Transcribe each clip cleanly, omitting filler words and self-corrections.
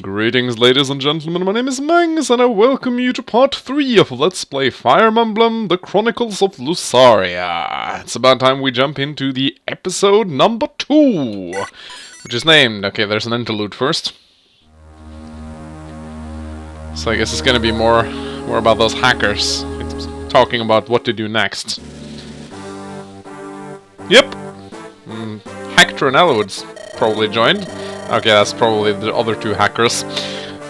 Greetings, ladies and gentlemen, my name is Mangs, and I welcome you to part 3 of Let's Play Fire Mumblem, the Chronicles of Lussaria. It's about time we jump into the episode number 2, which is named... Okay, there's an interlude first. So I guess it's gonna be more about those hackers. It's talking about what to do next. Yep! Hector and Elwood's probably joined. Okay, that's probably the other two hackers.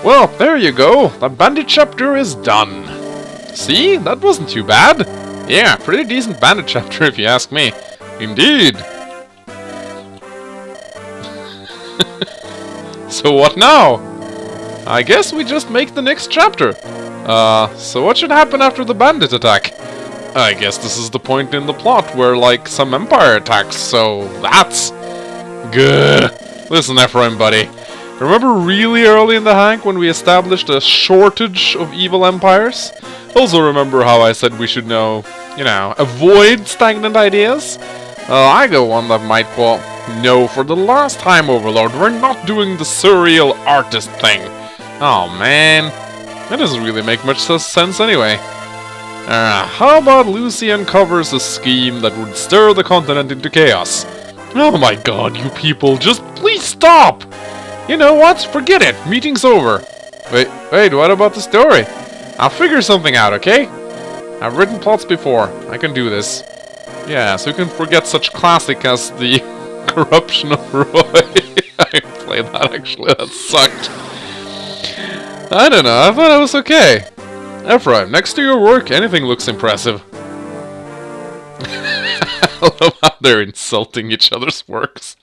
Well, there you go. The bandit chapter is done. See? That wasn't too bad. Yeah, pretty decent bandit chapter if you ask me. Indeed. So what now? I guess we just make the next chapter. So what should happen after the bandit attack? I guess this is the point in the plot where, like, some empire attacks, so that's... good. Listen, Ephraim, buddy. Remember really early in the Hank when we established a shortage of evil empires? Also remember how I said we should avoid stagnant ideas? I got one that might quote, "No, for the last time, Overlord, we're not doing the surreal artist thing." Oh, man. That doesn't really make much sense anyway. How about Lucy uncovers a scheme that would stir the continent into chaos? Oh my god, you people, just please stop! You know what? Forget it. Meeting's over. Wait, what about the story? I'll figure something out, okay? I've written plots before. I can do this. Yeah, so you can forget such classic as the corruption of Roy. I played that actually, that sucked. I don't know, I thought it was okay. Ephraim, next to your work, anything looks impressive. I love how they're insulting each other's works.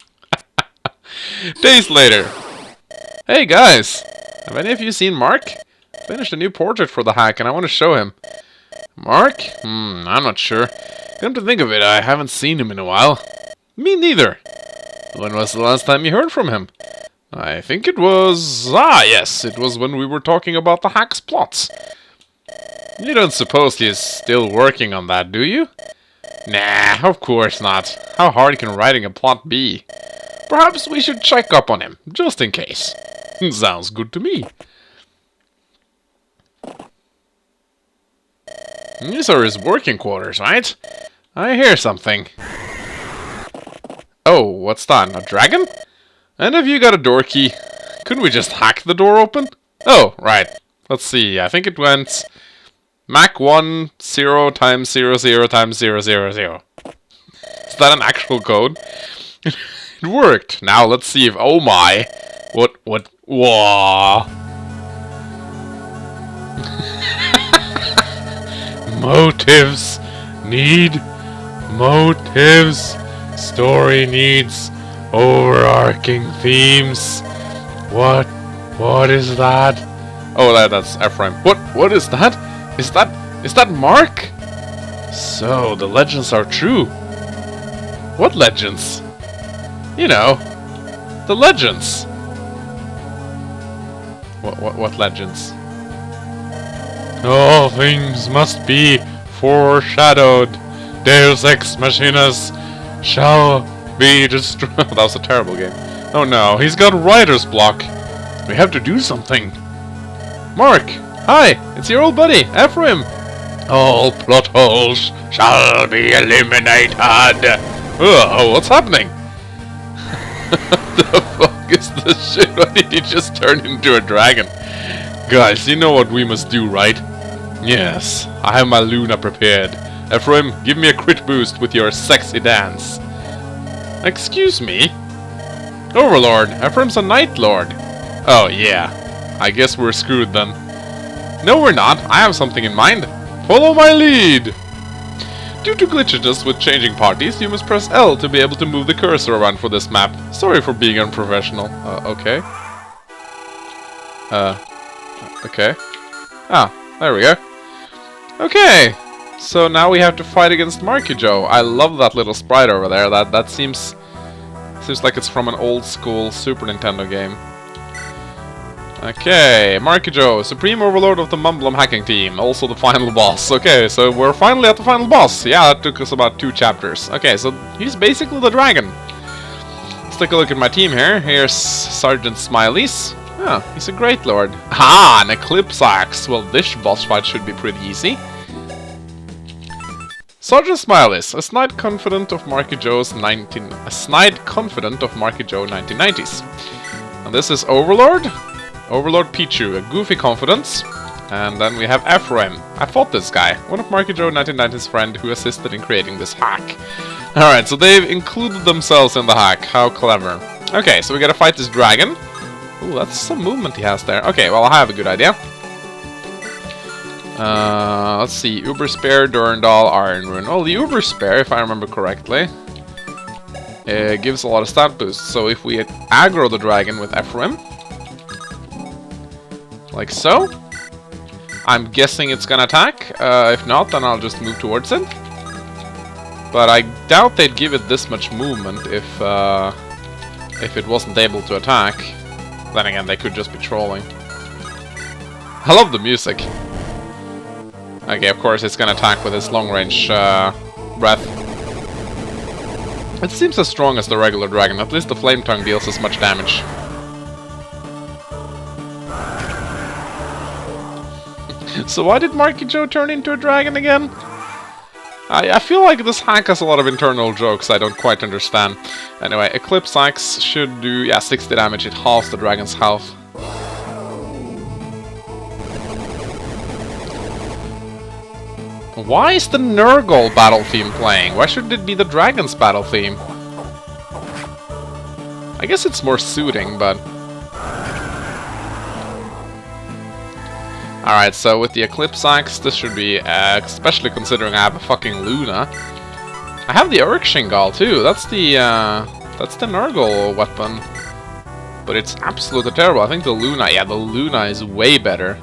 Days later. Hey guys, have any of you seen Mark? Finished a new portrait for the hack and I want to show him. Mark? I'm not sure. Come to think of it, I haven't seen him in a while. Me neither. When was the last time you heard from him? I think it was... yes, it was when we were talking about the hack's plots. You don't suppose he's still working on that, do you? Nah, of course not. How hard can writing a plot be? Perhaps we should check up on him, just in case. Sounds good to me. These are his working quarters, right? I hear something. Oh, what's that? A dragon? And have you got a door key? Couldn't we just hack the door open? Oh, right. Let's see, I think it went... Mac 1 0 times 0 0 times 0 0 0. Is that an actual code? It worked. Now let's see if... Oh my! Whoa! Motives need motives. Story needs overarching themes. What is that? Oh, that's Ephraim. What is that? Is that Mark? So, the legends are true. What legends? You know, the legends. What legends? All things must be foreshadowed. Deus Ex Machinas shall be destroyed. That was a terrible game. Oh no, he's got writer's block. We have to do something. Mark! Hi, it's your old buddy, Ephraim. All plot holes shall be eliminated. Oh, what's happening? What the fuck is this shit? Why did he just turn into a dragon? Guys, you know what we must do, right? Yes, I have my Luna prepared. Ephraim, give me a crit boost with your sexy dance. Excuse me? Overlord, Ephraim's a Night Lord. Oh yeah, I guess we're screwed then. No, we're not. I have something in mind. Follow my lead! Due to glitches with changing parties, you must press L to be able to move the cursor around for this map. Sorry for being unprofessional. Okay. Okay. Ah, there we go. Okay! So now we have to fight against Marky Joe. I love that little sprite over there. That seems like it's from an old school Super Nintendo game. Okay, Marky Joe, Supreme Overlord of the Mumblem hacking team, also the final boss. Okay, so we're finally at the final boss. Yeah, that took us about 2 chapters. Okay, so he's basically the dragon. Let's take a look at my team here. Here's Sergeant Smileys. Oh, he's a great lord. Ah, an Eclipse Axe. Well, this boss fight should be pretty easy. Sergeant Smileys, a snide confidant of Marky Joe's 1990s. And this is Overlord. Overlord Pichu, a goofy confidence. And then we have Ephraim. I fought this guy, one of Marky Joe 1990's friend who assisted in creating this hack. Alright, so they've included themselves in the hack. How clever. Okay, so we gotta fight this dragon. Ooh, that's some movement he has there. Okay, well, I have a good idea. Let's see. Uber Spare, Durandal, Iron Rune. Well, the Uber Spare, if I remember correctly, gives a lot of stat boosts. So if we aggro the dragon with Ephraim, like so, I'm guessing it's gonna attack. If not, then I'll just move towards it. But I doubt they'd give it this much movement if it wasn't able to attack. Then again, they could just be trolling. I love the music. Okay, of course it's gonna attack with its long-range breath. It seems as strong as the regular dragon. At least the Flame Tongue deals as much damage. So why did Marky Joe turn into a dragon again? I feel like this hack has a lot of internal jokes I don't quite understand. Anyway, Eclipse Axe should do, yeah, 60 damage. It halves the dragon's health. Why is the Nurgle battle theme playing? Why shouldn't it be the dragon's battle theme? I guess it's more suiting, but... Alright, so with the Eclipse Axe, this should be, especially considering I have a fucking Luna. I have the Urkshingal too, that's the Nurgle weapon. But it's absolutely terrible. I think the Luna, yeah, the Luna is way better.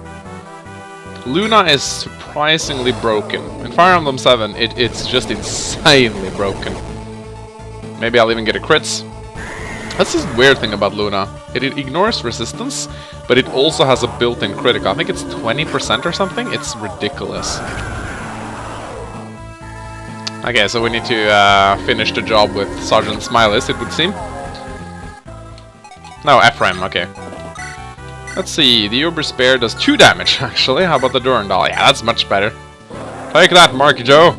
Luna is surprisingly broken. In Fire Emblem 7, it's just insanely broken. Maybe I'll even get a crits. That's the weird thing about Luna. It ignores resistance, but it also has a built-in critical. I think it's 20% or something. It's ridiculous. Okay, so we need to finish the job with Sergeant Smileys, it would seem. No, Ephraim, okay. Let's see, the Uber Spare does 2 damage, actually. How about the Durandal? Yeah, that's much better. Take that, Marky Joe!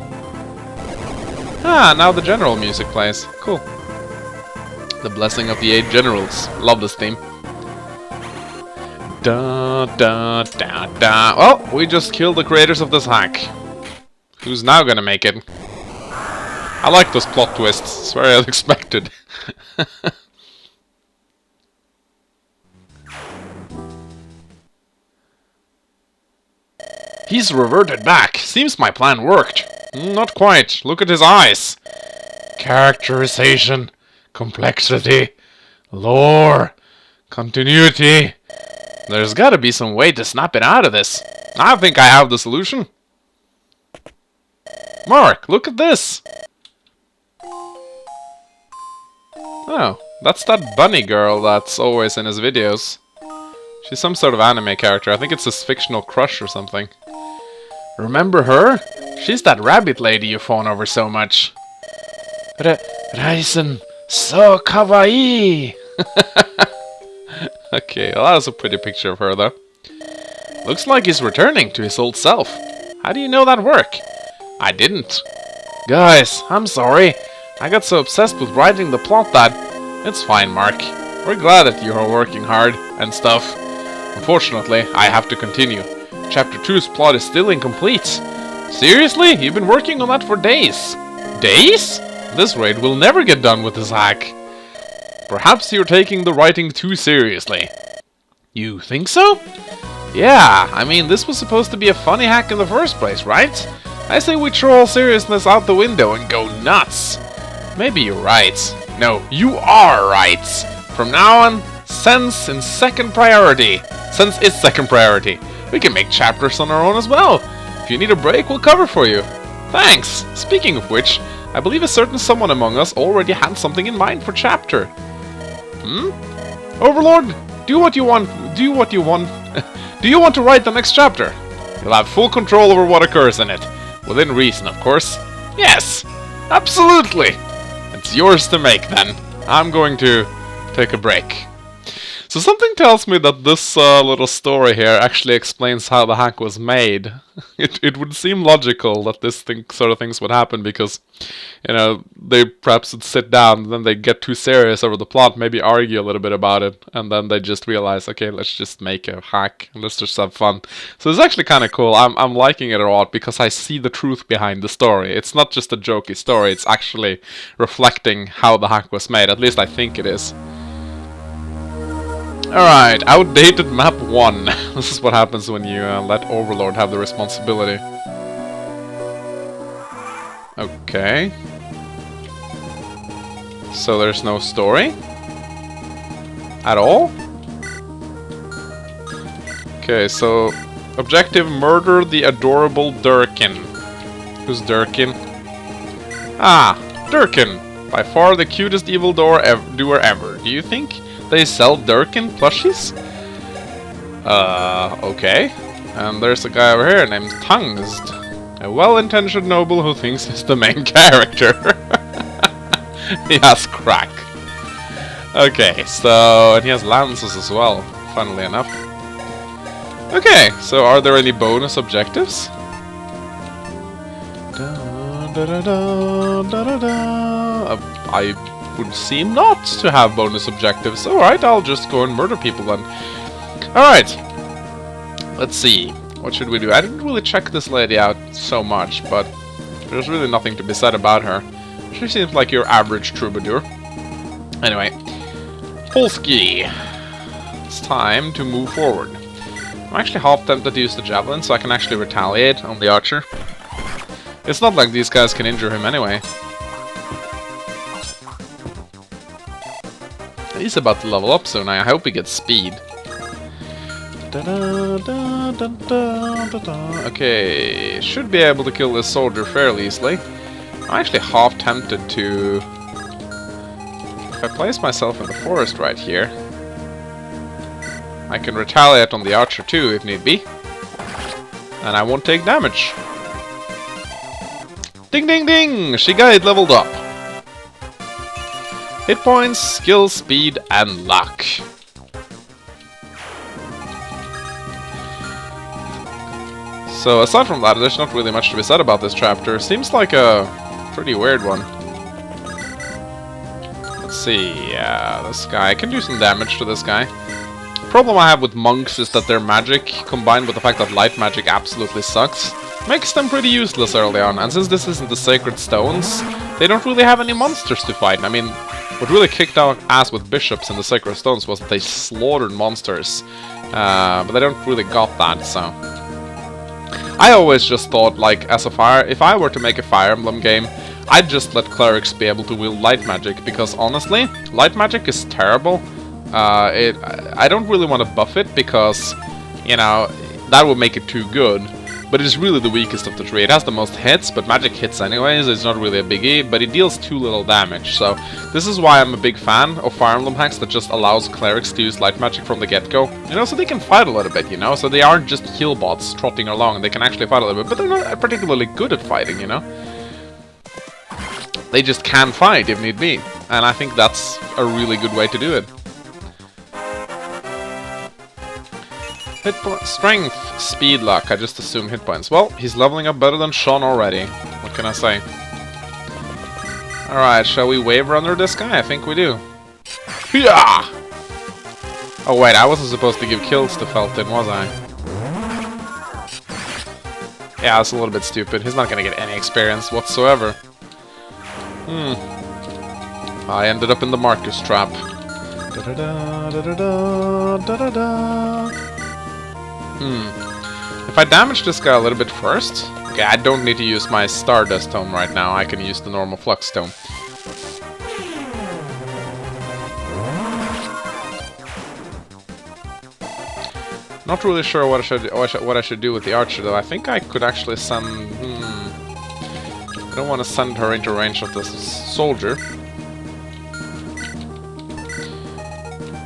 Ah, now the general music plays. Cool. The Blessing of the 8 Generals. Love this theme. Da da da da. Well, we just killed the creators of this hack. Who's now gonna make it? I like those plot twists. It's very unexpected. He's reverted back. Seems my plan worked. Not quite. Look at his eyes. Characterization. Complexity. Lore. Continuity. There's gotta be some way to snap it out of this. I think I have the solution. Mark, look at this. Oh, that's that bunny girl that's always in his videos. She's some sort of anime character. I think it's his fictional crush or something. Remember her? She's that rabbit lady you fawn over so much. Raisen, so kawaii! Okay, well, that was a pretty picture of her, though. Looks like he's returning to his old self. How do you know that work? I didn't. Guys, I'm sorry. I got so obsessed with writing the plot that... It's fine, Mark. We're glad that you are working hard and stuff. Unfortunately, I have to continue. Chapter 2's plot is still incomplete. Seriously? You've been working on that for days. Days? This raid will never get done with this hack. Perhaps you're taking the writing too seriously. You think so? Yeah, I mean, this was supposed to be a funny hack in the first place, right? I say we throw all seriousness out the window and go nuts. Maybe you're right. No, you are right. From now on, Sense is second priority. We can make chapters on our own as well. If you need a break, we'll cover for you. Thanks. Speaking of which, I believe a certain someone among us already had something in mind for chapter. Overlord, do what you want. Do you want to write the next chapter? You'll have full control over what occurs in it. Within reason, of course. Yes, absolutely. It's yours to make, then. I'm going to take a break. So something tells me that this little story here actually explains how the hack was made. It would seem logical that this sort of things would happen because, you know, they perhaps would sit down and then they get too serious over the plot, maybe argue a little bit about it, and then they just realize, okay, let's just make a hack, let's just have fun. So it's actually kind of cool. I'm liking it a lot because I see the truth behind the story. It's not just a jokey story, it's actually reflecting how the hack was made. At least I think it is. Alright, outdated map 1. This is what happens when you let Overlord have the responsibility. Okay. So there's no story? At all? Okay, so... Objective, murder the adorable Durkin. Who's Durkin? Ah, Durkin! By far the cutest evil doer ever. Do you think they sell Durkin plushies? Okay. And there's a guy over here named Tungst. A well-intentioned noble who thinks he's the main character. He has crack. Okay, so... and he has lances as well, funnily enough. Okay, so are there any bonus objectives? I would seem not to have bonus objectives. Alright, I'll just go and murder people then. Alright. Let's see. What should we do? I didn't really check this lady out so much, but there's really nothing to be said about her. She seems like your average troubadour. Anyway. Polski. It's time to move forward. I'm actually half tempted to use the javelin so I can actually retaliate on the archer. It's not like these guys can injure him anyway. He's about to level up soon. I hope he gets speed. Okay, should be able to kill this soldier fairly easily. I'm actually half tempted to... if I place myself in the forest right here, I can retaliate on the archer too if need be. And I won't take damage. Ding ding ding! She got leveled up. Hit points, skill, speed, and luck. So aside from that, there's not really much to be said about this chapter. Seems like a pretty weird one. Let's see, yeah, this guy. I can do some damage to this guy. Problem I have with monks is that their magic, combined with the fact that light magic absolutely sucks, makes them pretty useless early on. And since this isn't the Sacred Stones, they don't really have any monsters to fight. I mean, what really kicked out ass with bishops in the Sacred Stones was that they slaughtered monsters. But they don't really got that, so... I always just thought, like, as a fire... if I were to make a Fire Emblem game, I'd just let clerics be able to wield light magic, because honestly, light magic is terrible. I don't really want to buff it because, you know, that would make it too good. But it's really the weakest of the three. It has the most hits, but magic hits anyways. It's not really a biggie, but it deals too little damage. So this is why I'm a big fan of Fire Emblem hacks that just allows clerics to use light magic from the get-go. You know, so they can fight a little bit, you know? So they aren't just heal bots trotting along, and they can actually fight a little bit. But they're not particularly good at fighting, you know? They just can fight if need be. And I think that's a really good way to do it. Hit point, strength, speed, luck. I just assume hit points. Well, he's leveling up better than Sean already. What can I say? Alright, shall we wave runner this guy? I think we do. Yeah! Oh wait, I wasn't supposed to give kills to Felton, was I? Yeah, that's a little bit stupid. He's not gonna get any experience whatsoever. I ended up in the Marcus trap. If I damage this guy a little bit first... okay, I don't need to use my Stardust Tome right now. I can use the normal Flux Tome. Not really sure what I should do with the archer, though. I think I could actually send... I don't want to send her into range of this soldier.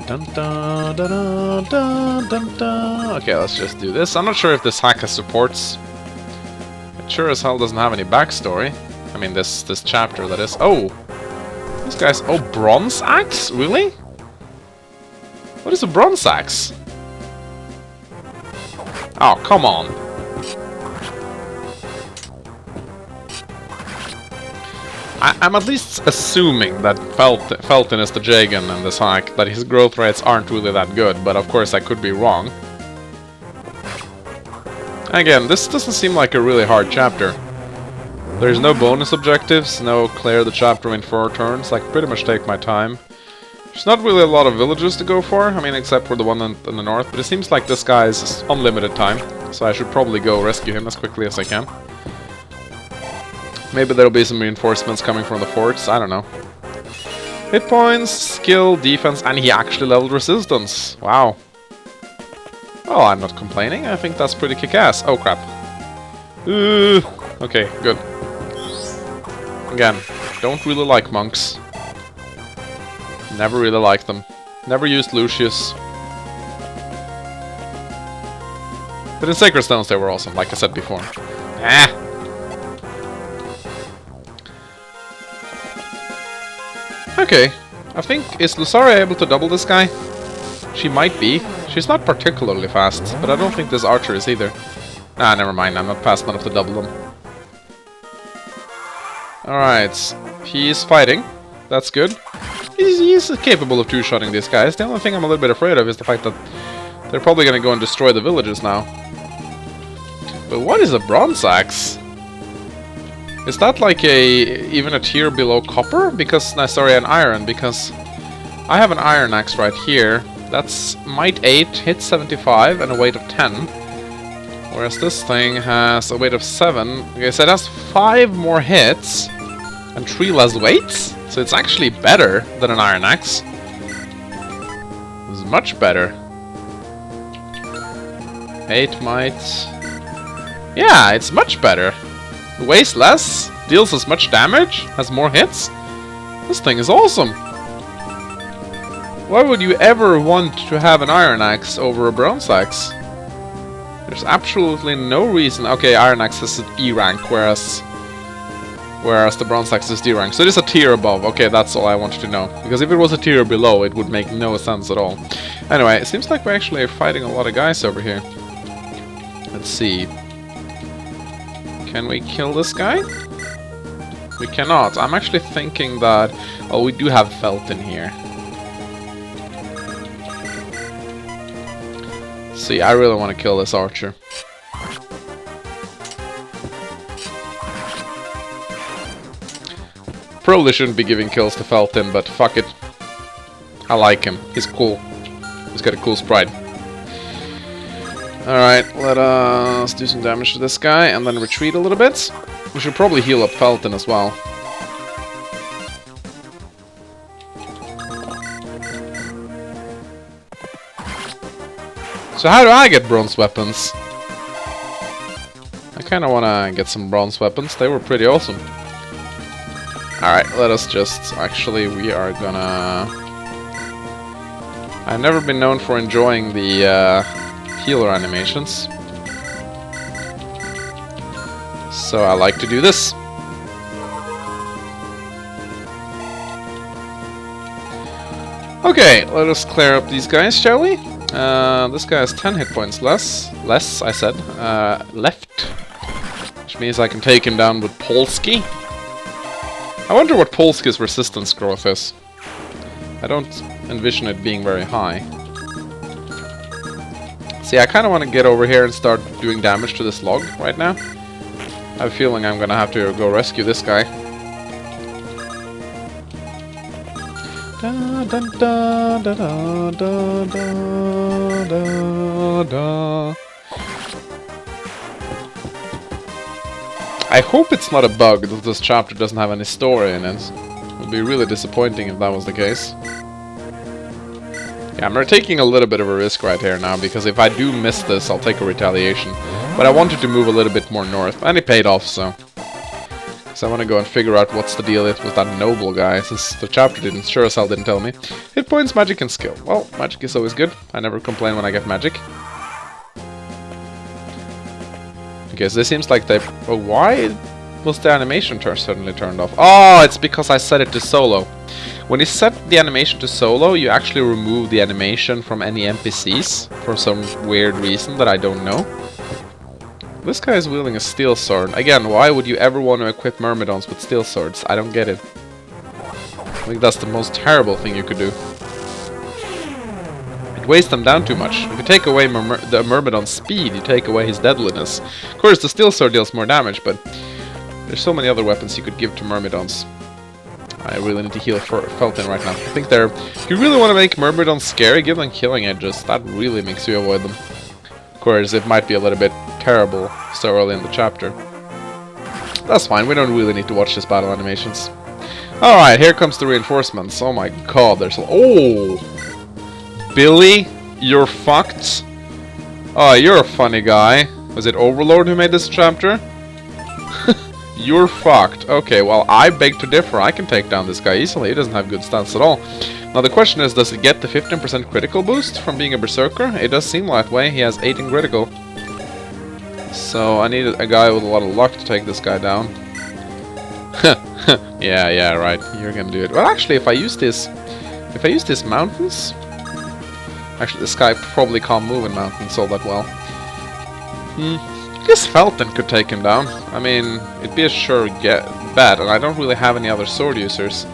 Dun, dun, dun, dun, dun, dun. Okay, let's just do this. I'm not sure if this hack has supports. It sure as hell doesn't have any backstory. I mean, this chapter, that is. Oh! This guy's... oh, Bronze Axe? Really? What is a bronze axe? Oh, come on. I'm at least assuming that Felton is the Jagan in this hack, that his growth rates aren't really that good, but of course I could be wrong. Again, this doesn't seem like a really hard chapter. There's no bonus objectives, no clear the chapter in 4 turns, I can pretty much take my time. There's not really a lot of villages to go for, I mean except for the one in the north, but it seems like this guy is unlimited time, so I should probably go rescue him as quickly as I can. Maybe there'll be some reinforcements coming from the forts, I don't know. Hit points, skill, defense, and he actually leveled resistance. Wow. Well, I'm not complaining, I think that's pretty kick-ass. Oh crap. Okay, good. Again, don't really like monks. Never really liked them. Never used Lucius. But in Sacred Stones they were awesome, like I said before. Ah! Okay, I think, is Lussaria able to double this guy? She might be. She's not particularly fast, but I don't think this archer is either. Ah, never mind, I'm not fast enough to double them. Alright, he's fighting. That's good. He's capable of two-shotting these guys. The only thing I'm a little bit afraid of is the fact that they're probably gonna go and destroy the villages now. But what is a bronze axe? Is that like even a tier below copper? Because, no, sorry, an iron, because I have an iron axe right here. That's might 8, hit 75, and a weight of 10. Whereas this thing has a weight of 7. Okay, so it has 5 more hits and 3 less weights. So it's actually better than an iron axe. It's much better. 8 might... Yeah, it's much better. Weighs less, deals as much damage, has more hits. This thing is awesome. Why would you ever want to have an iron axe over a bronze axe? There's absolutely no reason. Okay, iron axe is an E rank, whereas the bronze axe is D rank. So it is a tier above. Okay, that's all I wanted to know. Because if it was a tier below, it would make no sense at all. Anyway, it seems like we're actually fighting a lot of guys over here. Let's see. Can we kill this guy? We cannot. I'm actually thinking that... Oh, we do have Felton here. See, I really want to kill this archer. Probably shouldn't be giving kills to Felton, but fuck it. I like him. He's cool. He's got a cool sprite. Alright, let us do some damage to this guy and then retreat a little bit. We should probably heal up Felton as well. So how do I get bronze weapons? I kinda wanna get some bronze weapons, they were pretty awesome. Alright, let us just... Actually, we are gonna... I've never been known for enjoying the healer animations. So I like to do this. Okay, let us clear up these guys, shall we? This guy has 10 hit points less, I said, left. Which means I can take him down with Polsky. I wonder what Polsky's resistance growth is. I don't envision it being very high. See, I kind of want to get over here and start doing damage to this log right now. I have a feeling I'm gonna have to go rescue this guy. Da, da, da, da, da, da, da, da. I hope it's not a bug that this chapter doesn't have any story in it. It would be really disappointing if that was the case. Yeah, I'm taking a little bit of a risk right here now, because if I do miss this, I'll take a retaliation. But I wanted to move a little bit more north, and it paid off, so... So I want to go and figure out what's the deal with that noble guy, since the chapter sure as hell didn't tell me. Hit points, magic, and skill. Well, magic is always good. I never complain when I get magic. Okay, so this seems like they... Oh, why was the animation suddenly turned off? Oh, it's because I set it to solo. When you set the animation to solo, you actually remove the animation from any NPCs for some weird reason that I don't know. This guy is wielding a steel sword. Again, why would you ever want to equip Myrmidons with steel swords? I don't get it. I think that's the most terrible thing you could do. It weighs them down too much. If you take away the Myrmidon's speed, you take away his deadliness. Of course, the steel sword deals more damage, but there's so many other weapons you could give to Myrmidons. I really need to heal Felton right now. I think they're... If you really want to make Myrmidons scary, give them killing edges. That really makes you avoid them. Of course, it might be a little bit terrible so early in the chapter. That's fine, we don't really need to watch this battle animations. Alright, here comes the reinforcements. Oh my god, there's... Oh! Billy, you're fucked. Oh, you're a funny guy. Was it Overlord who made this chapter? You're fucked. Okay, well, I beg to differ. I can take down this guy easily. He doesn't have good stats at all. Now, the question is, does it get the 15% critical boost from being a berserker? It does seem that way. He has 8 in critical. So, I need a guy with a lot of luck to take this guy down. Yeah, right. You're gonna do it. Well, actually, if I use this mountains... Actually, this guy probably can't move in mountains all that well. I guess Felton could take him down. I mean, it'd be a sure bet, and I don't really have any other sword users.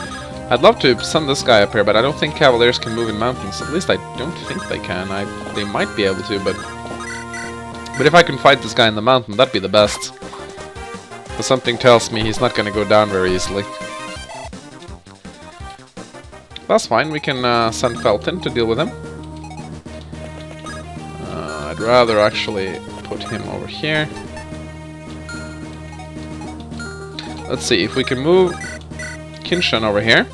I'd love to send this guy up here, but I don't think Cavaliers can move in mountains. At least I don't think they can. They might be able to, but if I can fight this guy in the mountain, that'd be the best. But something tells me he's not going to go down very easily. That's fine. We can send Felton to deal with him. I'd rather actually put him over here. Let's see if we can move Kinshan over here.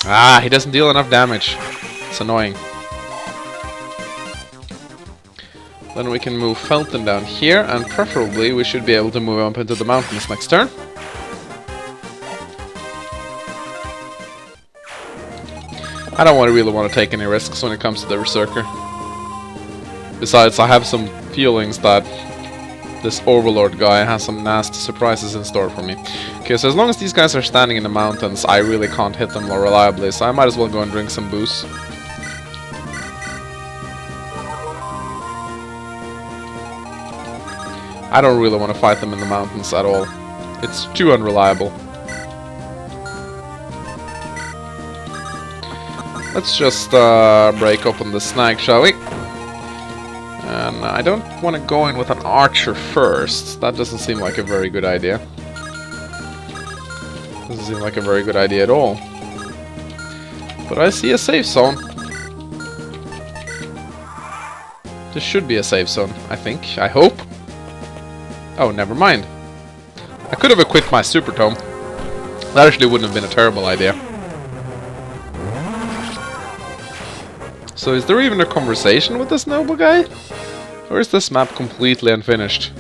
Ah, he doesn't deal enough damage. It's annoying. Then we can move Felton down here, and preferably we should be able to move up into the mountains next turn. I don't really want to take any risks when it comes to the Berserker. Besides, I have some feelings that this Overlord guy has some nasty surprises in store for me. Okay, so as long as these guys are standing in the mountains, I really can't hit them more reliably, so I might as well go and drink some booze. I don't really want to fight them in the mountains at all. It's too unreliable. Let's just break open the snag, shall we? And I don't want to go in with an archer first. That doesn't seem like a very good idea. Doesn't seem like a very good idea at all. But I see a safe zone. This should be a safe zone, I think. I hope. Oh, never mind. I could have equipped my Super Tome. That actually wouldn't have been a terrible idea. So is there even a conversation with this noble guy? Or is this map completely unfinished?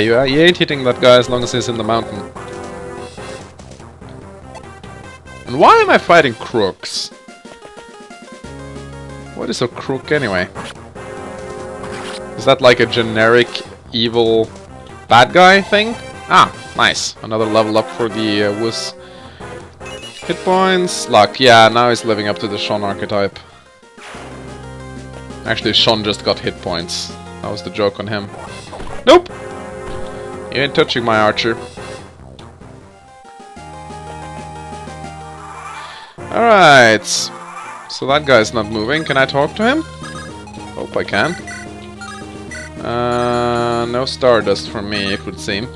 You ain't hitting that guy as long as he's in the mountain. And why am I fighting crooks? What is a crook anyway? Is that like a generic evil bad guy thing? Ah, nice. Another level up for the Wuss. Hit points, luck. Yeah, now he's living up to the Shon archetype. Actually, Shon just got hit points. That was the joke on him. Nope! You ain't touching my archer. Alright. So that guy's not moving. Can I talk to him? Hope I can. No Stardust from me, it would seem.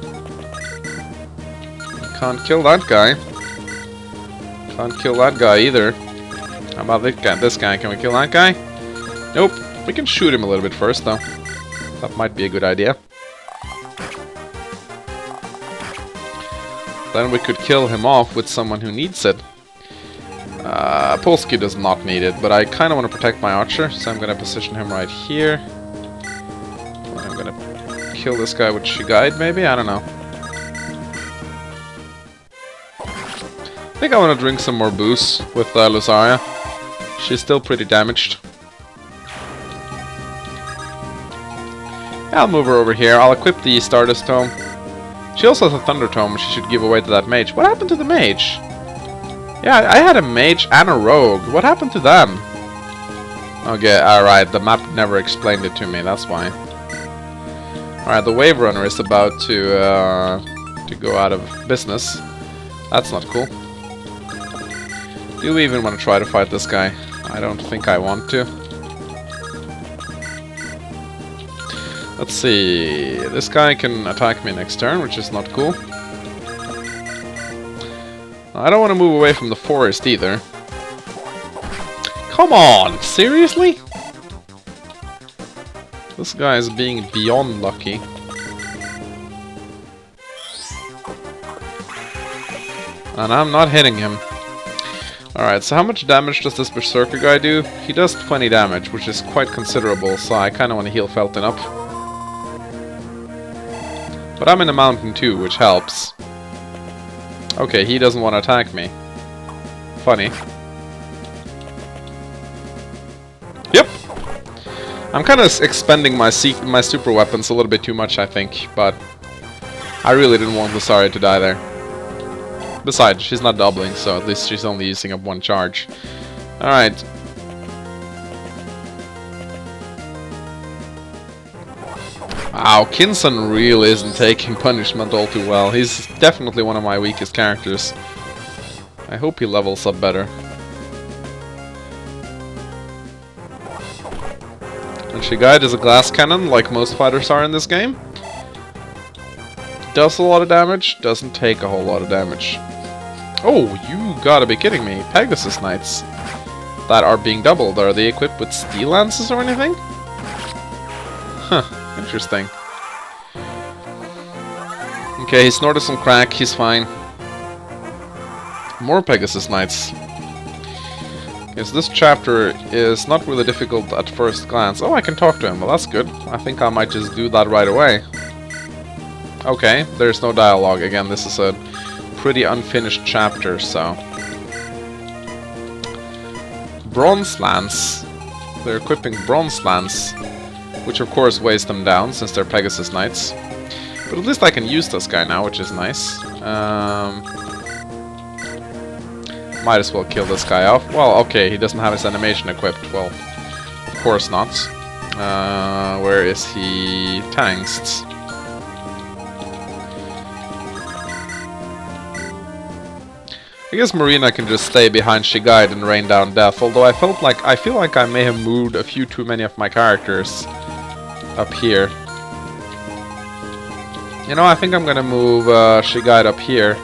Can't kill that guy. Can't kill that guy either. How about this guy? Can we kill that guy? Nope. We can shoot him a little bit first, though. That might be a good idea. Then we could kill him off with someone who needs it. Polsky does not need it, but I kind of want to protect my archer, so I'm going to position him right here. I'm going to kill this guy with Shigide, maybe? I don't know. I think I want to drink some more booze with Lussaria. She's still pretty damaged. I'll move her over here. I'll equip the Stardust Tome. She also has a Thunder Tome she should give away to that mage. What happened to the mage? Yeah, I had a mage and a rogue. What happened to them? Okay, alright, the map never explained it to me, that's why. Alright, the Wave Runner is about to go out of business. That's not cool. Do we even want to try to fight this guy? I don't think I want to. Let's see. This guy can attack me next turn, which is not cool. I don't want to move away from the forest either. Come on! Seriously? This guy is being beyond lucky. And I'm not hitting him. Alright, so how much damage does this Berserker guy do? He does 20 damage, which is quite considerable, so I kind of want to heal Felton up. But I'm in a mountain too, which helps. Okay, he doesn't want to attack me. Funny. Yep! I'm kind of expending my super weapons a little bit too much, I think, but I really didn't want Lussaria to die there. Besides, she's not doubling, so at least she's only using up one charge. Alright. Wow, Kinson really isn't taking punishment all too well. He's definitely one of my weakest characters. I hope he levels up better. And Shigaid is a glass cannon, like most fighters are in this game. Does a lot of damage, doesn't take a whole lot of damage. Oh, you gotta be kidding me. Pegasus Knights that are being doubled. Are they equipped with steel lances or anything? Huh, interesting. Okay, he snorted some crack, he's fine. More Pegasus Knights. Okay, so this chapter is not really difficult at first glance. Oh, I can talk to him. Well, that's good. I think I might just do that right away. Okay, there's no dialogue. Again, this is a pretty unfinished chapter, so... Bronze Lance. They're equipping Bronze Lance, which of course weighs them down, since they're Pegasus Knights. But at least I can use this guy now, which is nice. Might as well kill this guy off. Well, okay, he doesn't have his animation equipped. Well, of course not. Where is he? Tangst. I guess Marina can just stay behind Shigaid and rain down death, although I feel like I may have moved a few too many of my characters up here. You know, I think I'm gonna move Shigaid up here,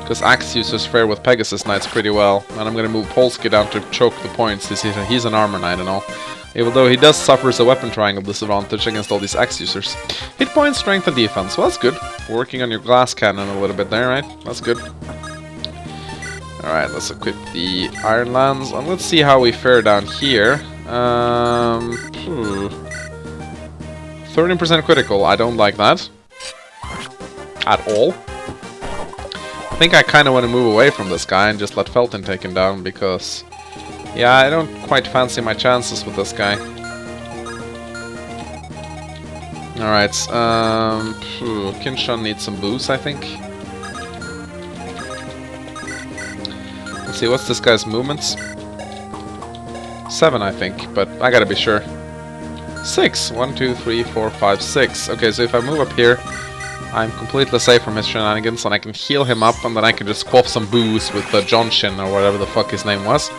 because Axe users fare with Pegasus Knights pretty well, and I'm gonna move Polsky down to choke the points. He's an armor knight and all, even though he does suffer a weapon triangle disadvantage against all these Axe users. Hit points, strength, and defense. Well, that's good. Working on your glass cannon a little bit there, right? That's good. Alright, let's equip the Iron Lands, and let's see how we fare down here. 13% critical, I don't like that. At all. I think I kind of want to move away from this guy and just let Felton take him down, because... yeah, I don't quite fancy my chances with this guy. Alright, Kinshan needs some boost, I think. Let's see, what's this guy's movements? 7, I think, but I gotta be sure. 6! 1, 2, 3, 4, 5, 6. Okay, so if I move up here, I'm completely safe from his shenanigans, and I can heal him up, and then I can just quaff some booze with Johnshin, or whatever the fuck his name was.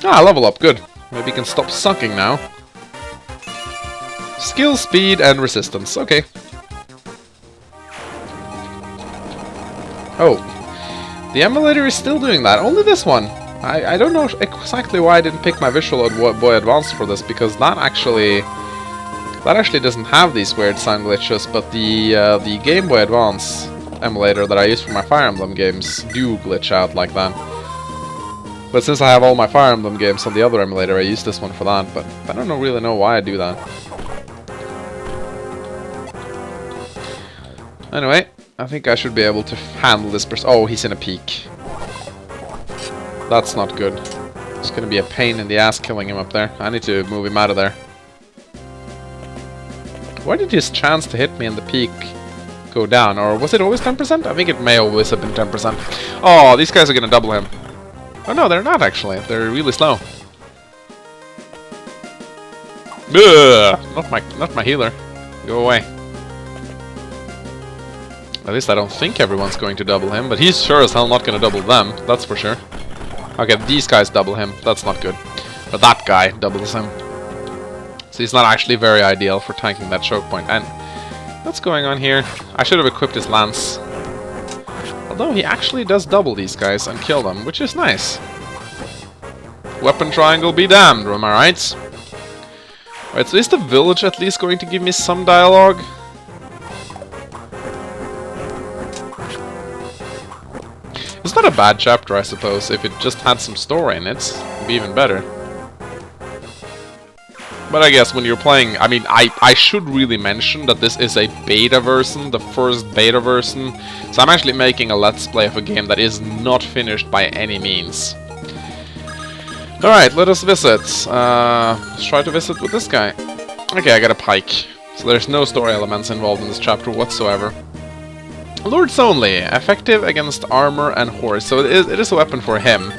Ah, level up, good. Maybe he can stop sucking now. Skill, speed, and resistance. Okay. Oh. The emulator is still doing that. Only this one. I don't know exactly why I didn't pick my Visual Boy Advance for this, because that actually doesn't have these weird sound glitches, but the Game Boy Advance emulator that I use for my Fire Emblem games do glitch out like that. But since I have all my Fire Emblem games on the other emulator, I use this one for that, but I don't really know why I do that. Anyway, I think I should be able to handle this person. Oh, he's in a peak. That's not good. It's gonna be a pain in the ass killing him up there. I need to move him out of there. Why did his chance to hit me in the peak go down. Or was it always 10%? I think it may always have been 10%. Oh, these guys are gonna double him. Oh no, they're not actually. They're really slow. Ugh, not my healer. Go away. At least I don't think everyone's going to double him, but he's sure as hell not going to double them, that's for sure. Okay, these guys double him, that's not good. But that guy doubles him. So he's not actually very ideal for tanking that choke point. And what's going on here? I should have equipped his lance. Although he actually does double these guys and kill them, which is nice. Weapon triangle be damned, am I right? Alright, so is the village at least going to give me some dialogue? It's not a bad chapter, I suppose. If it just had some story in it, it'd be even better. But I guess when you're playing... I mean, I should really mention that this is a beta version, the first beta version. So I'm actually making a let's play of a game that is not finished by any means. Alright, let us visit. Let's try to visit with this guy. Okay, I got a pike. So there's no story elements involved in this chapter whatsoever. Lords only, effective against armor and horse. So it is a weapon for him.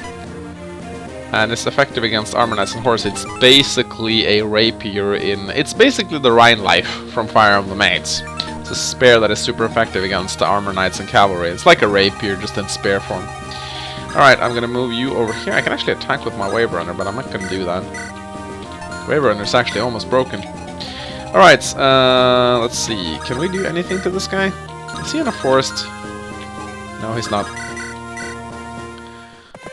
And it's effective against armor, knights, and horse. It's basically a rapier in... It's basically the Rhine Life from Fire Emblem Mates. It's a spear that is super effective against the armor, knights, and cavalry. It's like a rapier, just in spear form. Alright, I'm gonna move you over here. I can actually attack with my Wave Runner, but I'm not gonna do that. Wave Runner's actually almost broken. Alright, let's see. Can we do anything to this guy? Is he in a forest? No, he's not.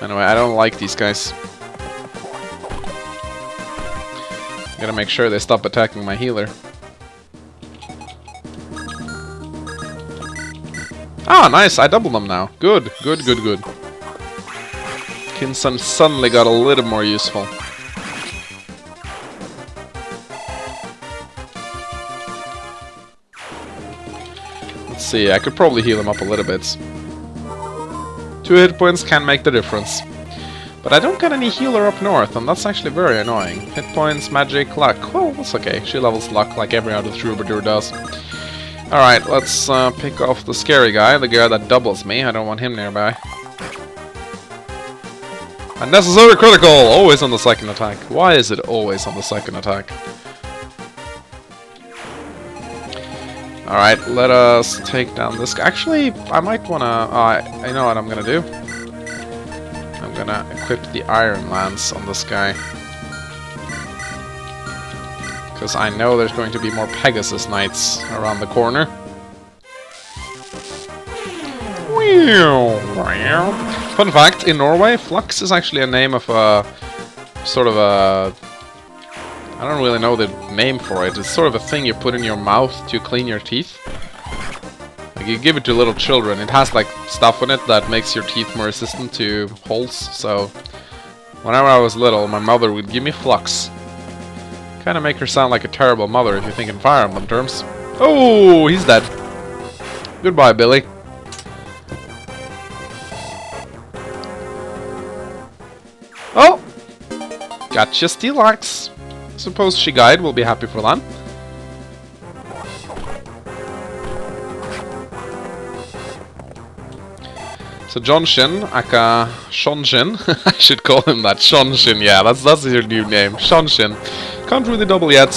Anyway, I don't like these guys. I'm gonna make sure they stop attacking my healer. Ah, nice! I doubled them now. Good, good, good, good. Kinson suddenly got a little more useful. Let's see, I could probably heal him up a little bit. 2 hit points can make the difference. But I don't get any healer up north, and that's actually very annoying. Hit points, magic, luck. Well, that's okay. She levels luck like every other troubadour does. Alright, let's pick off the scary guy, the guy that doubles me. I don't want him nearby. Unnecessary critical! Always on the second attack. Why is it always on the second attack? Alright, let us take down this guy. Actually, I might wanna... I know what I'm gonna do. I'm gonna equip the Iron Lance on this guy. Because I know there's going to be more Pegasus Knights around the corner. Fun fact, in Norway, Flux is actually a name of a... sort of a... I don't really know the name for it. It's sort of a thing you put in your mouth to clean your teeth. Like, you give it to little children. It has, like, stuff in it that makes your teeth more resistant to holes. So, whenever I was little, my mother would give me Flux. Kind of make her sound like a terrible mother if you think in Fire Emblem terms. Oh, he's dead. Goodbye, Billy. Oh! Gotcha, Steelax. Suppose Shigaid will be happy for that. So Jonshin, aka Shonshin, I should call him that. Shonshin, yeah, that's your new name. Shonshin. Can't really double yet.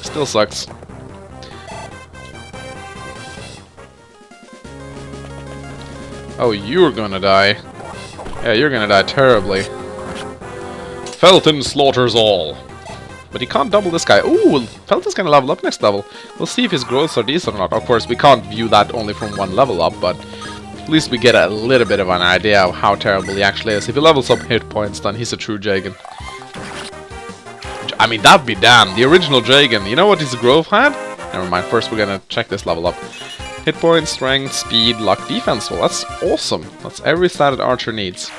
Still sucks. Oh, you're gonna die. Yeah, you're gonna die terribly. Felton slaughters all. But he can't double this guy. Ooh, Felton's gonna level up next level. We'll see if his growths are decent or not. Of course, we can't view that only from one level up, but at least we get a little bit of an idea of how terrible he actually is. If he levels up hit points, then he's a true Jagan. I mean, that'd be damned. The original Jagan, you know what his growth had? Never mind, first we're gonna check this level up. Hit points, strength, speed, luck, defense. Well, that's awesome. That's every stat an archer needs.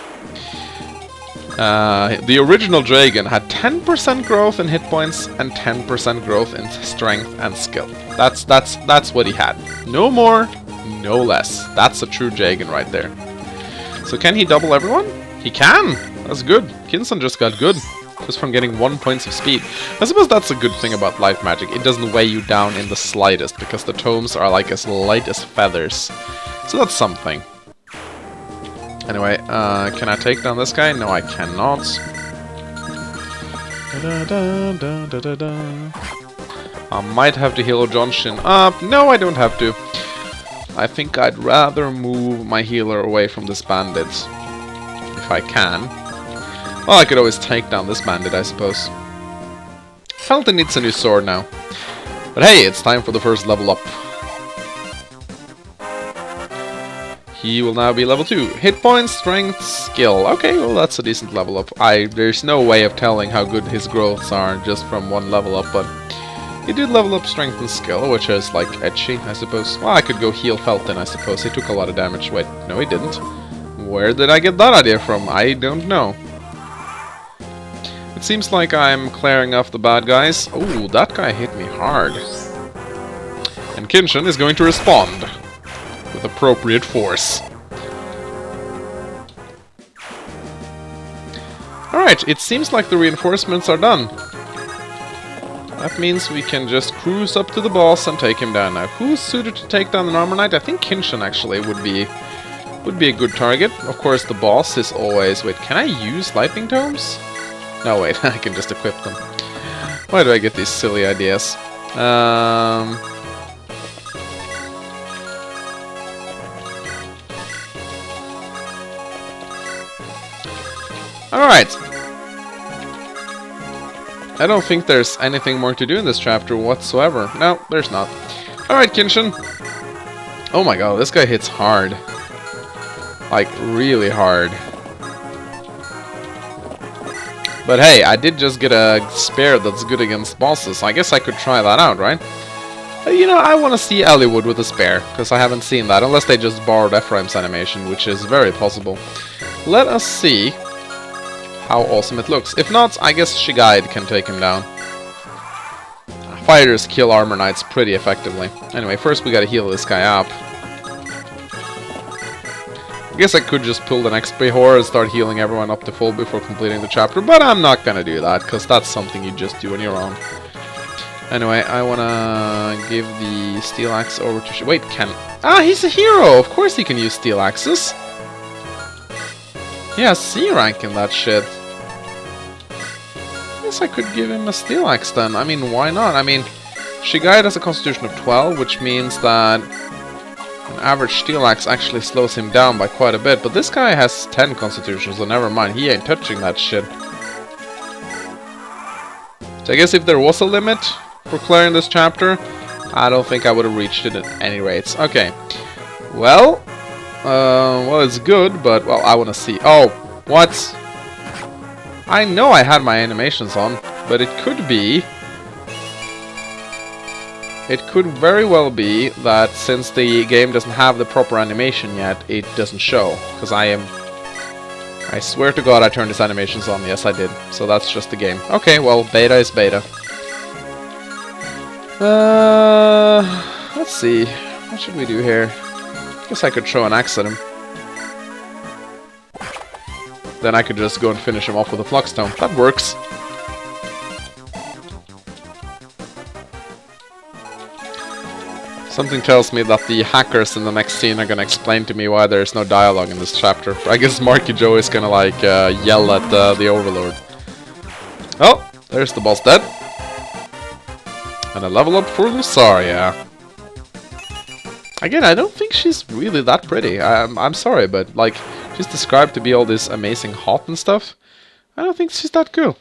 The original Dragon had 10% growth in hit points and 10% growth in strength and skill. That's what he had. No more, no less. That's a true Dragon right there. So can he double everyone? He can! That's good. Kinson just got good. just from getting 1 point of speed. I suppose that's a good thing about light magic. It doesn't weigh you down in the slightest, because the tomes are like as light as feathers. So that's something. Anyway, can I take down this guy? No, I cannot. I might have to heal Johnshin up. No, I don't have to. I think I'd rather move my healer away from this bandit. If I can. Well, I could always take down this bandit, I suppose. Felton needs a new sword now. But hey, it's time for the first level up. He will now be level 2. Hit points, strength, skill. Okay, well that's a decent level up. There's no way of telling how good his growths are just from one level up, but he did level up strength and skill, which is like etchy, I suppose. Well, I could go heal Felton, I suppose. He took a lot of damage. Wait, no he didn't. Where did I get that idea from? I don't know. It seems like I'm clearing off the bad guys. Oh, that guy hit me hard. And Kinshin is going to respond with appropriate force. Alright, it seems like the reinforcements are done. That means we can just cruise up to the boss and take him down. Now, who's suited to take down an Armor Knight? I think Kinshin actually would be a good target. Of course, the boss is always... Wait, can I use Lightning Tomes? No, wait, I can just equip them. Why do I get these silly ideas? Alright. I don't think there's anything more to do in this chapter whatsoever. No, there's not. Alright, Kinshin. Oh my god, this guy hits hard. Like, really hard. But hey, I did just get a spear that's good against bosses. I guess I could try that out, right? You know, I want to see Elliewood with a spear, because I haven't seen that, unless they just borrowed Ephraim's animation, which is very possible. Let us see how awesome it looks. If not, I guess Shigide can take him down. Fighters kill Armor Knights pretty effectively. Anyway, first we gotta heal this guy up. I guess I could just pull the next Behor and start healing everyone up to full before completing the chapter, but I'm not gonna do that, because that's something you just do on your own. Anyway, I wanna give the Steel Axe over to... Wait, can... Ah, he's a hero! Of course he can use Steel Axes! Yeah, C rank in that shit. I guess I could give him a Steel Axe then. I mean, why not? I mean, Shigide has a constitution of 12, which means that an average Steel Axe actually slows him down by quite a bit. But this guy has 10 constitution, so never mind. He ain't touching that shit. So I guess if there was a limit for clearing this chapter, I don't think I would have reached it at any rates. Okay. Well... well, it's good, but, well, I want to see. Oh, what? I know I had my animations on, but it could be... It could very well be that since the game doesn't have the proper animation yet, it doesn't show. Because I swear to God I turned his animations on. Yes, I did. So that's just the game. Okay, well, beta is beta. Let's see. What should we do here? Guess I could throw an axe at him. Then I could just go and finish him off with a Flux Stone. That works. Something tells me that the hackers in the next scene are gonna explain to me why there's no dialogue in this chapter. I guess Marky Joe is gonna like yell at the Overlord. Oh, there's the boss dead. And a level up for Lussaria. Again, I don't think she's really that pretty. I'm sorry, but like she's described to be all this amazing hot and stuff. I don't think she's that cool.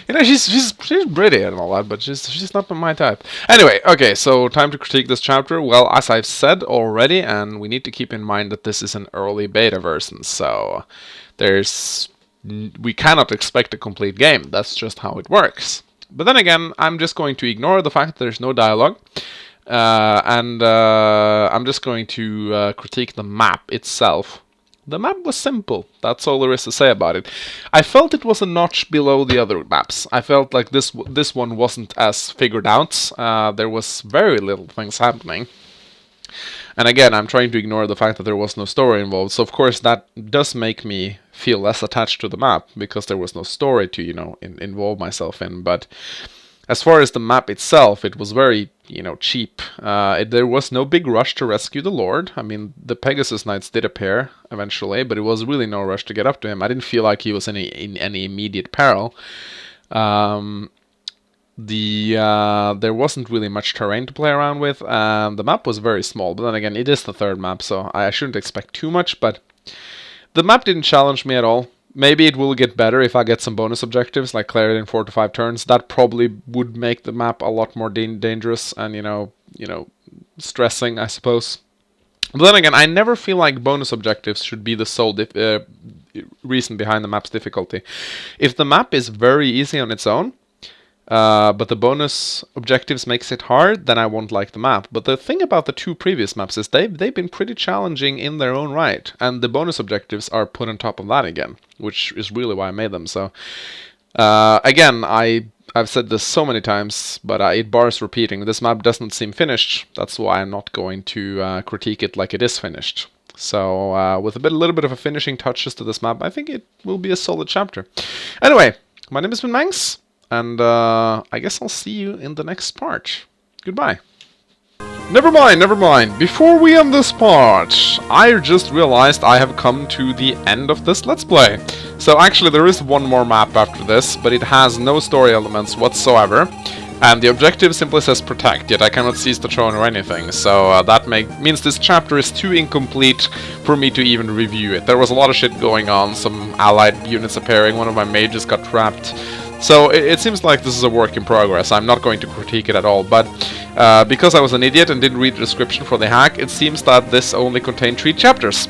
You know, she's pretty and all that, but she's not my type. Anyway, okay, so time to critique this chapter. Well, as I've said already, and we need to keep in mind that this is an early beta version, so we cannot expect a complete game. That's just how it works. But then again, I'm just going to ignore the fact that there's no dialogue. And I'm just going to critique the map itself. The map was simple, that's all there is to say about it. I felt it was a notch below the other maps. I felt like this one wasn't as figured out. There was very little things happening. And again, I'm trying to ignore the fact that there was no story involved, so of course that does make me feel less attached to the map because there was no story to, you know, involve myself in. But as far as the map itself, it was very, you know, cheap. There was no big rush to rescue the Lord. I mean, the Pegasus Knights did appear eventually, but it was really no rush to get up to him. I didn't feel like he was in any immediate peril. There wasn't really much terrain to play around with. The map was very small, but then again, it is the third map, so I shouldn't expect too much, but the map didn't challenge me at all. Maybe it will get better if I get some bonus objectives, like clear it in 4 to 5 turns. That probably would make the map a lot more dangerous and, you know, stressing, I suppose. But then again, I never feel like bonus objectives should be the sole reason behind the map's difficulty. If the map is very easy on its own, but the bonus objectives makes it hard, then I won't like the map. But the thing about the 2 previous maps is they've been pretty challenging in their own right, and the bonus objectives are put on top of that again, which is really why I made them. So again, I've said this so many times, but it bars repeating. This map doesn't seem finished. That's why I'm not going to critique it like it is finished. So with a little bit of a finishing touches to this map, I think it will be a solid chapter. Anyway, my name is Mangs. And I guess I'll see you in the next part. Goodbye. Never mind. Before we end this part, I just realized I have come to the end of this Let's Play. So actually there is one more map after this, but it has no story elements whatsoever. And the objective simply says protect, yet I cannot seize the throne or anything. So that means this chapter is too incomplete for me to even review it. There was a lot of shit going on, some allied units appearing, one of my mages got trapped. So it seems like this is a work in progress. I'm not going to critique it at all, but because I was an idiot and didn't read the description for the hack, it seems that this only contained 3 chapters.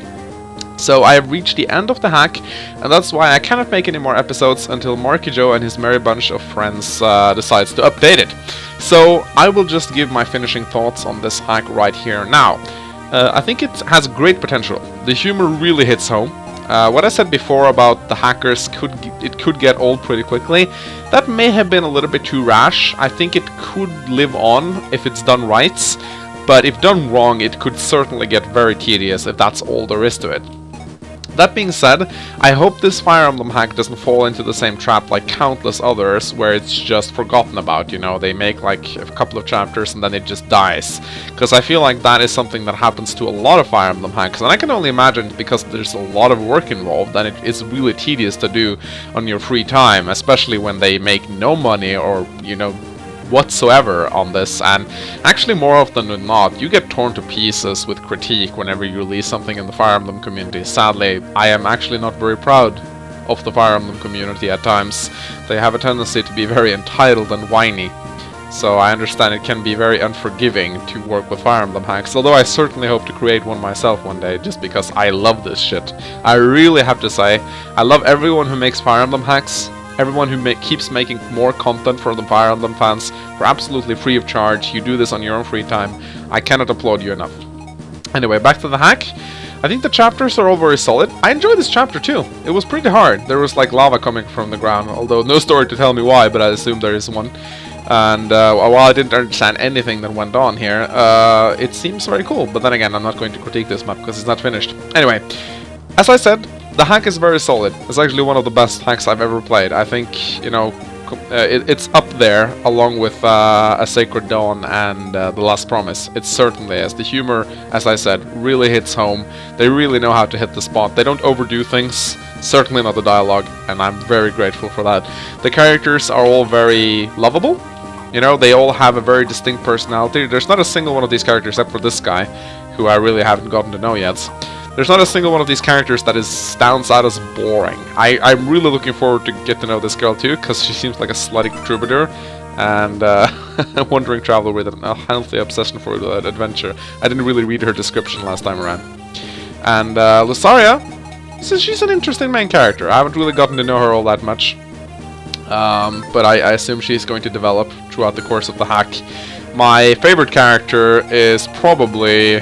So I have reached the end of the hack, and that's why I cannot make any more episodes until Marky Joe and his merry bunch of friends decides to update it. So I will just give my finishing thoughts on this hack right here now. I think it has great potential. The humor really hits home. What I said before about the hackers could get old pretty quickly, that may have been a little bit too rash. I think it could live on if it's done right, but if done wrong, it could certainly get very tedious if that's all there is to it. That being said, I hope this Fire Emblem hack doesn't fall into the same trap like countless others, where it's just forgotten about, you know, they make like a couple of chapters and then it just dies. Because I feel like that is something that happens to a lot of Fire Emblem hacks, and I can only imagine because there's a lot of work involved and it is really tedious to do on your free time, especially when they make no money or, you know, whatsoever on this. And actually more often than not, you get torn to pieces with critique whenever you release something in the Fire Emblem community. Sadly, I am actually not very proud of the Fire Emblem community at times. They have a tendency to be very entitled and whiny. So I understand it can be very unforgiving to work with Fire Emblem hacks, although I certainly hope to create one myself one day, just because I love this shit. I really have to say, I love everyone who makes Fire Emblem hacks. Everyone who keeps making more content for the Fire Emblem fans for absolutely free of charge. You do this on your own free time. I cannot applaud you enough. Anyway, back to the hack. I think the chapters are all very solid. I enjoyed this chapter too. It was pretty hard. There was like lava coming from the ground, although no story to tell me why, but I assume there is one. And while I didn't understand anything that went on here, it seems very cool. But then again, I'm not going to critique this map because it's not finished. Anyway, as I said, the hack is very solid. It's actually one of the best hacks I've ever played. I think, you know, it's up there along with A Sacred Dawn and The Last Promise. It certainly is. The humor, as I said, really hits home. They really know how to hit the spot. They don't overdo things, certainly not the dialogue, and I'm very grateful for that. The characters are all very lovable. You know, they all have a very distinct personality. There's not a single one of these characters, except for this guy, who I really haven't gotten to know yet. There's not a single one of these characters that stands out as boring. I'm really looking forward to get to know this girl too, because she seems like a slutty troubadour and a wandering traveler with a healthy obsession for adventure. I didn't really read her description last time around. And Lussaria, she's an interesting main character. I haven't really gotten to know her all that much, but I assume she's going to develop throughout the course of the hack. My favorite character is probably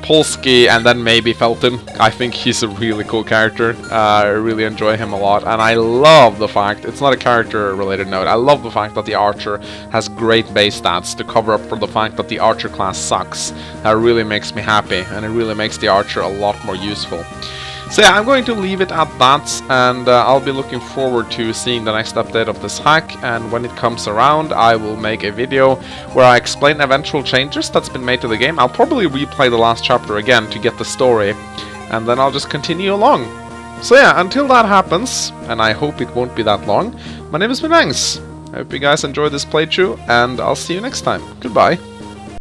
Polsky, and then maybe Felton. I think he's a really cool character. I really enjoy him a lot, and I love the fact, it's not a character related note, I love the fact that the archer has great base stats to cover up for the fact that the archer class sucks. That really makes me happy, and it really makes the archer a lot more useful. So yeah, I'm going to leave it at that, and I'll be looking forward to seeing the next update of this hack, and when it comes around I will make a video where I explain eventual changes that's been made to the game. I'll probably replay the last chapter again to get the story, and then I'll just continue along. So yeah, until that happens, and I hope it won't be that long, my name is Minangs. I hope you guys enjoyed this playthrough, and I'll see you next time. Goodbye.